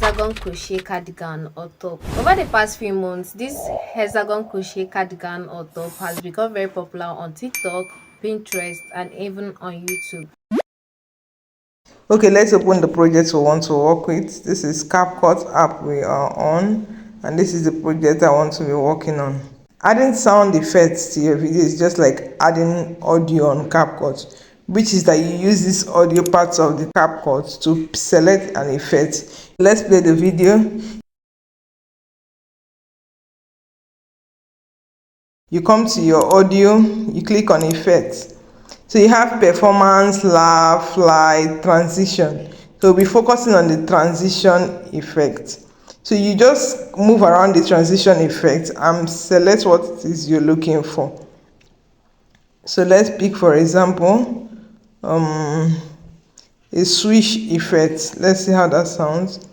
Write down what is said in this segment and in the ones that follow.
hexagon crochet cardigan or top. Over the past few months, this hexagon crochet cardigan or top has become very popular on TikTok, Pinterest, and even on YouTube. Okay, let's open the project we want to work with. This is CapCut app we are on, and this is the project I want to be working on. Adding sound effects to your video is just like adding audio on CapCut, which is that you use this audio parts of the CapCut to select an effect. Let's play the video. You come to your audio, you click on effects. So you have performance, laugh, light, transition. So we'll be focusing on the transition effect. So you just move around the transition effect and select what it is you're looking for. So let's pick, for example, a swish effect. Let's see how that sounds.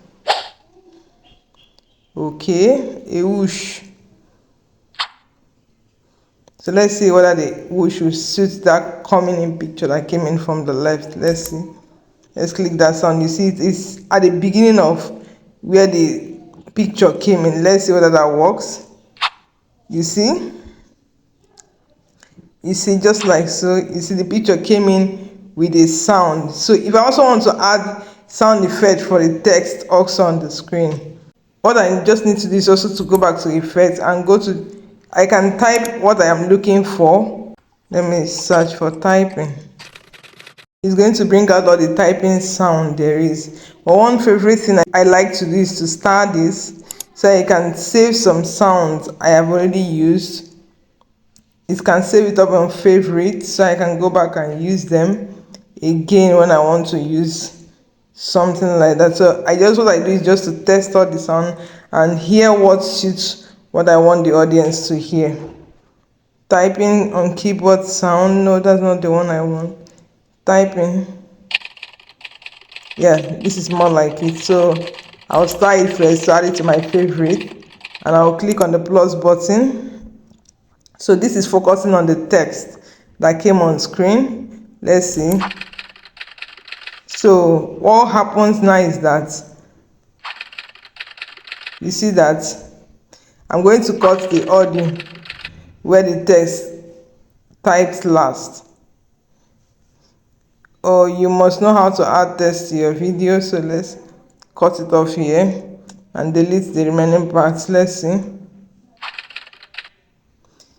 Okay, a whoosh. So let's see whether the whoosh will suit that coming in picture that came in from the left. Let's see. Let's click that sound. You see it is at the beginning of where the picture came in. Let's see whether that works. You see just like so. You see the picture came in with a sound. So if I also want to add sound effect for the text also on the screen, what I just need to do is also to go back to effects and go to, I can type what I am looking for. Let me search for typing. It's going to bring out all the typing sound there is. But one favorite thing I like to do is to start this so I can save some sounds I have already used. It can save it up on favorites so I can go back and use them again when I want to use something like that. So what I do is just to test out the sound and hear what suits what I want the audience to hear. Typing on keyboard sound, no, that's not the one I want. Typing, yeah, this is more like it. So I'll start it first, add it to my favorite, and I'll click on the plus button. So this is focusing on the text that came on screen. Let's see. So what happens now is that you see that I'm going to cut the audio where the text typed last. Or you must know how to add text to your video. So let's cut it off here and delete the remaining parts. Let's see.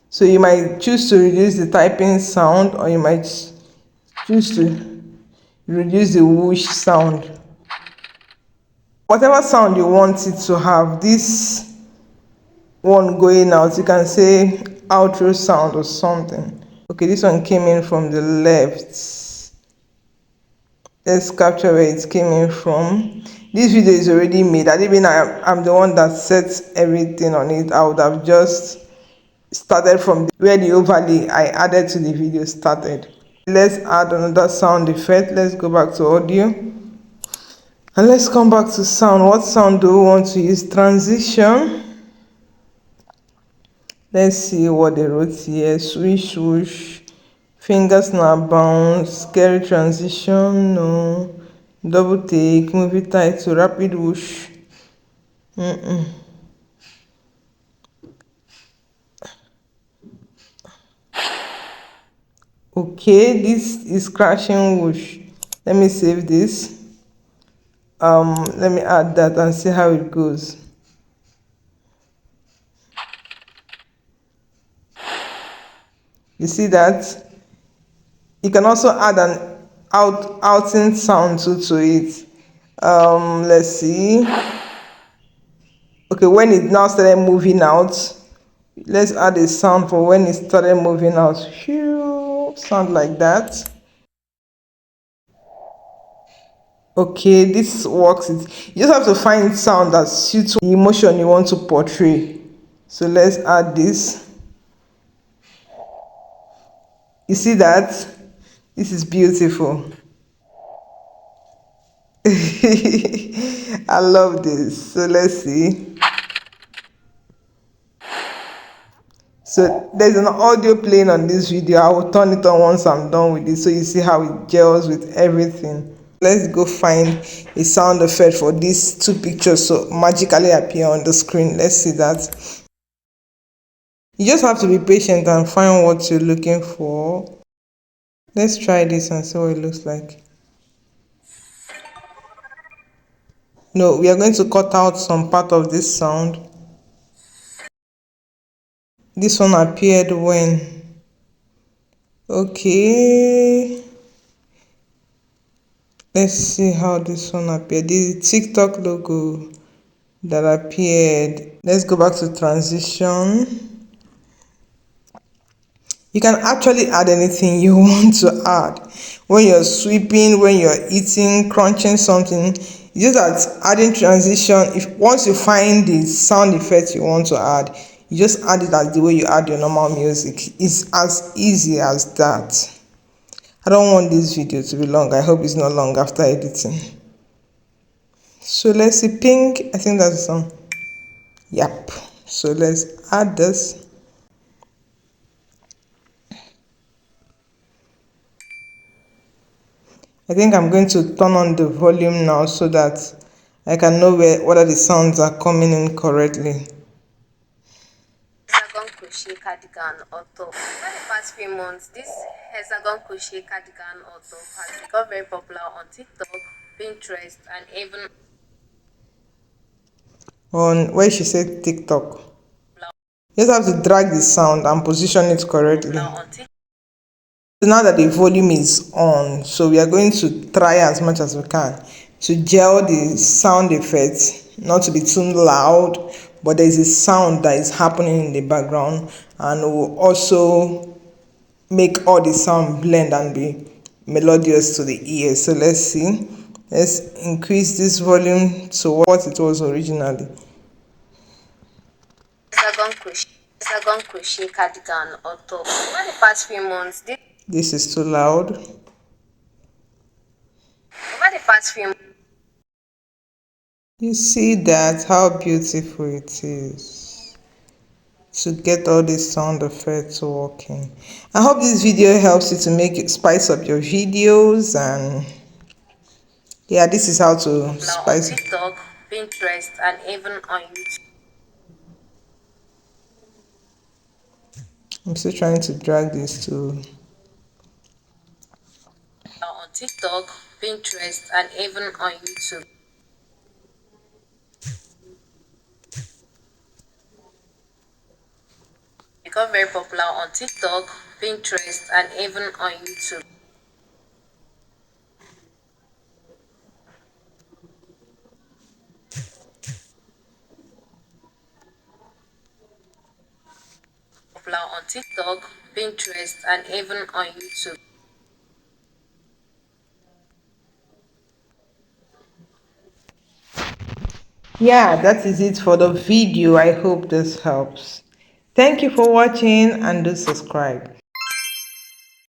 So you might choose to reduce the typing sound, or you might choose to reduce the whoosh sound. Whatever sound you want it to have, this one going out, you can say outro sound or something. Okay, this one came in from the left. Let's capture where it came in from. This video is already made. I didn't mean I'm the one that sets everything on it. I would have just started from where the overlay I added to the video started. Let's add another sound effect. Let's go back to audio and let's come back to sound. What sound do we want to use? Transition. Let's see what they wrote here. Swish, swoosh, finger snap, bounce, scary transition, no, double take, movie title, rapid whoosh. Okay, this is crashing whoosh. Let me save this. Let me add that and see how it goes. You see that? You can also add an outing sound to it. Let's see. Okay, when it now started moving out, let's add a sound for when it started moving out. Phew, sound like that. Okay, this works. You just have to find sound that suits the emotion you want to portray. So let's add this. You see that? This is beautiful. I love this. So let's see. So there's an audio playing on this video. I will turn it on once I'm done with it so you see how it gels with everything. Let's go find a sound effect for these two pictures so magically appear on the screen. Let's see that. You just have to be patient and find what you're looking for. Let's try this and see what it looks like. No, we are going to cut out some part of this sound. This one appeared when. Okay. Let's see how this one appeared. This is TikTok logo that appeared. Let's go back to transition. You can actually add anything you want to add. When you're sweeping, when you're eating, crunching something, it's just that adding transition, if once you find the sound effect you want to add, you just add it as the way you add your normal music. It's as easy as that. I don't want this video to be long. I hope it's not long after editing. So let's see, pink. I think that's the song. Yep. So let's add this. I think I'm going to turn on the volume now so that I can know whether the sounds are coming in correctly. Hexagon crochet cardigan or top. Over the past few months, this hexagon crochet cardigan or top has become very popular on TikTok, Pinterest, and even On where she said TikTok, you just have to drag the sound and position it correctly. on TikTok. So now that the volume is on, so we are going to try as much as we can to gel the sound effects, not to be too loud, but there is a sound that is happening in the background, and will also make all the sound blend and be melodious to the ear. So let's see. Let's increase this volume to what it was originally. Hexagon crochet cardigan or top. Over the past few months, This is too loud. over the past few You see that, how beautiful it is to get all these sound effects working. I hope this video helps you to make it spice up your videos, and yeah, this is how to spice on TikTok, Pinterest, and even on YouTube. I'm still trying to drag this to. On TikTok, Pinterest, and even on YouTube. Become very popular on TikTok, Pinterest, and even on YouTube. Popular on TikTok, Pinterest, and even on YouTube. Yeah, that is it for the video. I hope this helps. Thank you for watching, and do subscribe.